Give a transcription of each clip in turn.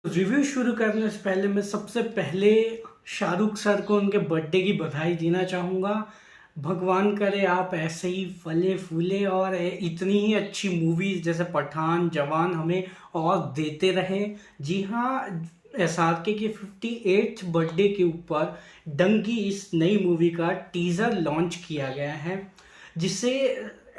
Review शुरू करने से पहले मैं सबसे पहले शाहरुख सर को उनके बर्थडे की बधाई देना चाहूँगा। भगवान करे आप ऐसे ही फले फूले और इतनी ही अच्छी मूवीज़ जैसे पठान, जवान हमें और देते रहें। जी हाँ, एसआरके के 58th बर्थडे के ऊपर डंकी इस नई मूवी का टीज़र लॉन्च किया गया है, जिसे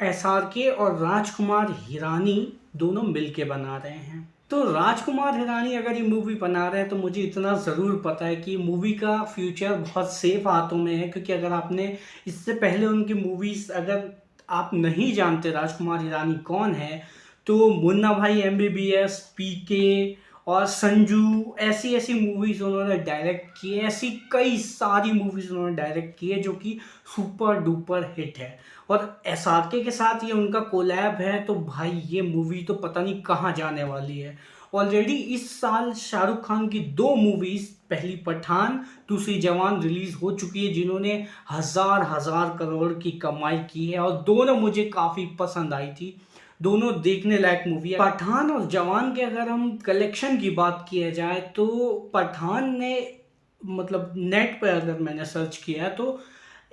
एसआरके और राजकुमार हिरानी दोनों मिलके बना रहे हैं। तो राजकुमार हिरानी अगर ये मूवी बना रहे हैं तो मुझे इतना ज़रूर पता है कि मूवी का फ्यूचर बहुत सेफ हाथों में है, क्योंकि अगर आपने इससे पहले उनकी मूवीज़ अगर आप नहीं जानते राजकुमार हिरानी कौन है, तो मुन्ना भाई एमबीबीएस, पीके और संजू ऐसी ऐसी मूवीज़ उन्होंने डायरेक्ट की है। ऐसी कई सारी मूवीज़ उन्होंने डायरेक्ट की है जो कि सुपर डुपर हिट है। और एसआरके के साथ ये उनका कोलैब है, तो भाई ये मूवी तो पता नहीं कहाँ जाने वाली है। ऑलरेडी इस साल शाहरुख खान की दो मूवीज़, पहली पठान, दूसरी जवान रिलीज़ हो चुकी है, जिन्होंने हज़ार हज़ार करोड़ की कमाई की है और दोनों मुझे काफ़ी पसंद आई थी। दोनों देखने लायक मूवी है। पठान और जवान के अगर हम कलेक्शन की बात किया जाए तो पठान ने मतलब नेट पर अगर मैंने सर्च किया तो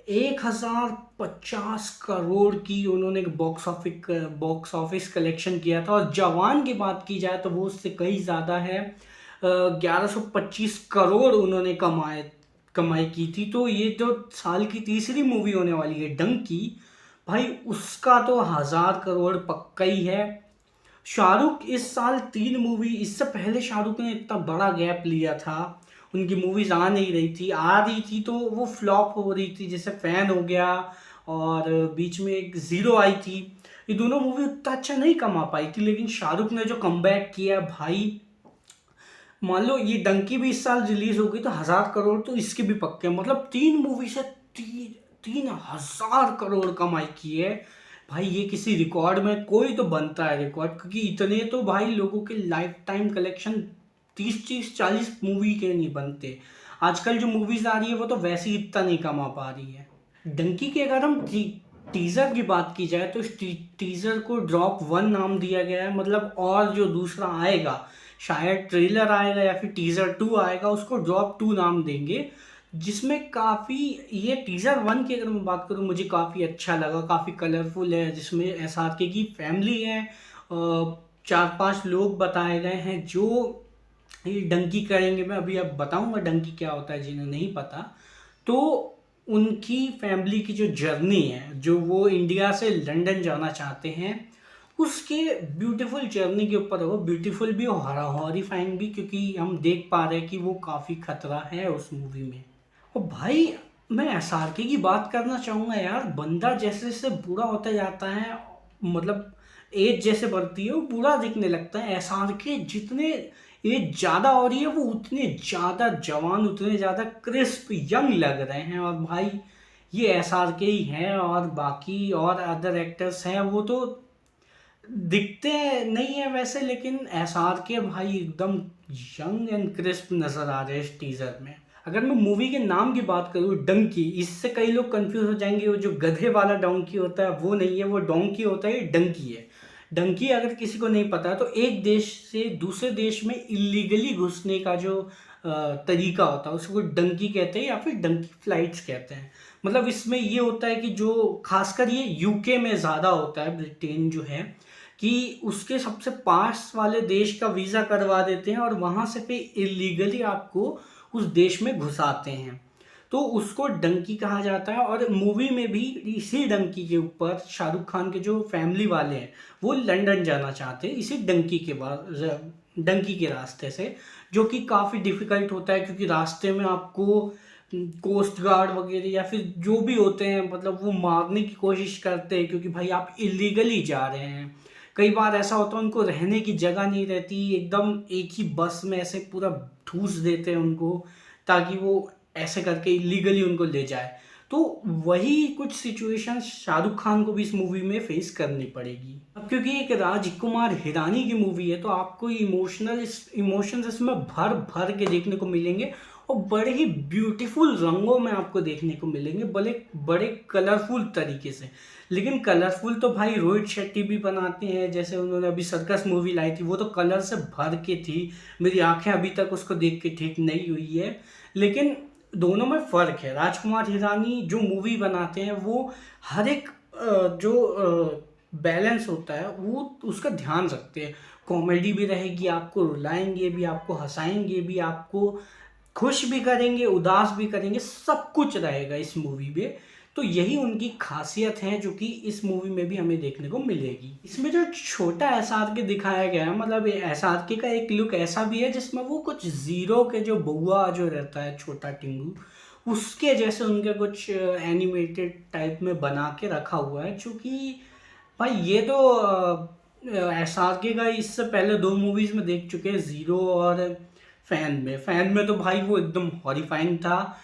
1050 करोड़ की उन्होंने बॉक्स ऑफिस कलेक्शन किया था। और जवान की बात की जाए तो वो उससे कई ज़्यादा है। 1125 करोड़ उन्होंने कमाई की थी। तो ये जो साल की तीसरी मूवी होने वाली है डंकी, भाई उसका तो 1000 करोड़ पक्का ही है। शाहरुख इस साल 3 मूवी, इससे पहले शाहरुख ने इतना बड़ा गैप लिया था, उनकी मूवीज आ नहीं रही थी, आ रही थी तो वो फ्लॉप हो रही थी, जैसे फैन हो गया और बीच में एक जीरो आई थी। ये दोनों मूवी उतना अच्छा नहीं कमा पाई थी, लेकिन शाहरुख ने जो कमबैक किया भाई, मान लो ये डंकी भी इस साल रिलीज हो गई तो 1000 करोड़ तो इसके भी पक्के हैं। मतलब 3 मूवी से 3000 करोड़ कमाई की है। भाई ये किसी रिकॉर्ड में कोई तो बनता है रिकॉर्ड, क्योंकि इतने तो भाई लोगों के लाइफ टाइम कलेक्शन 30-40 मूवी के नहीं बनते। आजकल जो मूवीज आ रही है वो तो वैसे ही इतना नहीं कमा पा रही है। डंकी के अगर हम टीजर की बात की जाए तो इस टीजर को ड्रॉप 1 नाम दिया गया है। मतलब और जो दूसरा आएगा, शायद ट्रेलर आएगा या फिर टीजर 2 आएगा, उसको ड्रॉप 2 नाम देंगे। जिसमें काफ़ी, ये टीजर 1 की अगर मैं बात करूँ मुझे काफ़ी अच्छा लगा, काफ़ी कलरफुल है, जिसमें एसआरके की फैमिली है, 4-5 लोग बताए गए हैं जो ये डंकी करेंगे। मैं अभी अब बताऊंगा डंकी क्या होता है जिन्हें नहीं पता। तो उनकी फैमिली की जो जर्नी है, जो वो इंडिया से लंदन जाना चाहते हैं, उसके ब्यूटीफुल जर्नी के ऊपर है। वो ब्यूटीफुल भी और हॉरिफाइंग भी, क्योंकि हम देख पा रहे हैं कि वो काफ़ी खतरा है उस मूवी में। और भाई मैं एसआरके की बात करना चाहूँगा यार, बंदा जैसे जैसे बूढ़ा होता जाता है, मतलब एज जैसे बढ़ती है वो बूढ़ा दिखने लगता है। एसआरके जितने एज ज़्यादा हो रही है वो उतने ज़्यादा जवान, उतने ज़्यादा क्रिस्प यंग लग रहे हैं। और भाई ये एसआरके ही हैं, और बाकी और अदर एक्टर्स हैं वो तो दिखते नहीं है वैसे, लेकिन एसआरके भाई एकदम यंग एंड क्रिस्प नज़र आ रहे हैं इस टीज़र में। अगर मैं मूवी के नाम की बात करूँ डंकी, इससे कई लोग कंफ्यूज हो जाएंगे, वो जो गधे वाला डोंकी होता है वो नहीं है, वो डोंकी होता है, ये डंकी है। डंकी अगर किसी को नहीं पता तो एक देश से दूसरे देश में इलीगली घुसने का जो तरीका होता है उसको डंकी कहते हैं, या फिर डंकी फ्लाइट्स कहते हैं। मतलब इसमें ये होता है कि जो खासकर ये यूके में ज़्यादा होता है, ब्रिटेन जो है, कि उसके सबसे पास वाले देश का वीज़ा करवा देते हैं और वहाँ से फिर इलीगली आपको उस देश में घुसाते हैं, तो उसको डंकी कहा जाता है। और मूवी में भी इसी डंकी के ऊपर शाहरुख खान के जो फैमिली वाले हैं वो लंदन जाना चाहते हैं इसी डंकी के रास्ते से, जो कि काफ़ी डिफ़िकल्ट होता है, क्योंकि रास्ते में आपको कोस्ट गार्ड वगैरह या फिर जो भी होते हैं, मतलब वो मारने की कोशिश करते हैं, क्योंकि भाई आप इलीगली जा रहे हैं। कई बार ऐसा होता है उनको रहने की जगह नहीं रहती, एकदम एक ही बस में ऐसे पूरा ठूस देते हैं उनको, ताकि वो ऐसे करके इलीगली उनको ले जाए। तो वही कुछ सिचुएशन शाहरुख खान को भी इस मूवी में फेस करनी पड़ेगी। अब क्योंकि एक राजकुमार हिरानी की मूवी है तो आपको इमोशंस इसमें भर भर के देखने को मिलेंगे। और बड़े ही ब्यूटीफुल रंगों में आपको देखने को मिलेंगे, बड़े बड़े कलरफुल तरीके से। लेकिन कलरफुल तो भाई रोहित शेट्टी भी बनाते हैं, जैसे उन्होंने अभी सर्कस मूवी लाई थी, वो तो कलर से भर के थी। मेरी आंखें अभी तक उसको देख के ठीक नहीं हुई है। लेकिन दोनों में फ़र्क है। राजकुमार हिरानी जो मूवी बनाते हैं वो हर एक जो बैलेंस होता है वो उसका ध्यान रखते हैं। कॉमेडी भी रहेगी, आपको रुलाएंगे भी, आपको हंसाएंगे भी, आपको खुश भी करेंगे, उदास भी करेंगे, सब कुछ रहेगा इस मूवी में। तो यही उनकी खासियत है जो कि इस मूवी में भी हमें देखने को मिलेगी। इसमें जो छोटा एसआरके दिखाया गया है, मतलब एसआरके का एक लुक ऐसा भी है जिसमें वो कुछ जीरो के जो बउआ जो रहता है छोटा टिंगू, उसके जैसे उनके कुछ एनिमेटेड टाइप में बना के रखा हुआ है। जो कि भाई ये तो एसआरके का इससे पहले 2 मूवीज में देख चुके हैं, जीरो और फैन में तो भाई वो एकदम हॉरिफाइंग था।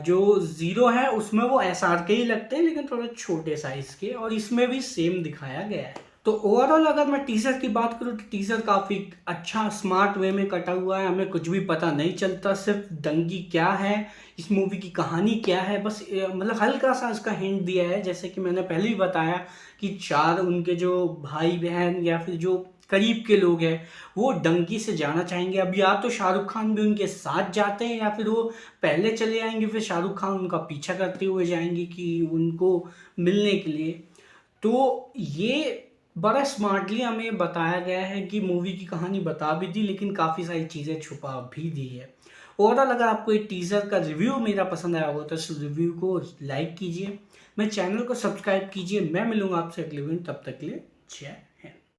जो जीरो है उसमें वो एसआरके ही लगते हैं लेकिन थोड़े छोटे साइज के, और इसमें भी सेम दिखाया गया है। तो ओवरऑल अगर मैं टीजर की बात करूँ तो टीजर काफ़ी अच्छा स्मार्ट वे में कटा हुआ है, हमें कुछ भी पता नहीं चलता सिर्फ दंगी क्या है, इस मूवी की कहानी क्या है, बस मतलब हल्का सा इसका हिंट दिया है। जैसे कि मैंने पहले ही बताया कि 4 उनके जो भाई बहन या फिर जो करीब के लोग हैं वो डंकी से जाना चाहेंगे। अब या तो शाहरुख खान भी उनके साथ जाते हैं या फिर वो पहले चले आएंगे, फिर शाहरुख खान उनका पीछा करते हुए जाएंगे कि उनको मिलने के लिए। तो ये बड़ा स्मार्टली हमें बताया गया है कि मूवी की कहानी बता भी दी लेकिन काफ़ी सारी चीज़ें छुपा भी दी है। ओवरऑल अगर आपको ये टीज़र का रिव्यू मेरा पसंद आया होगा तो इस रिव्यू को लाइक कीजिए, मेरे चैनल को सब्सक्राइब कीजिए। मैं मिलूंगा आपसे अगले वीडियो, तब तक के लिए जय।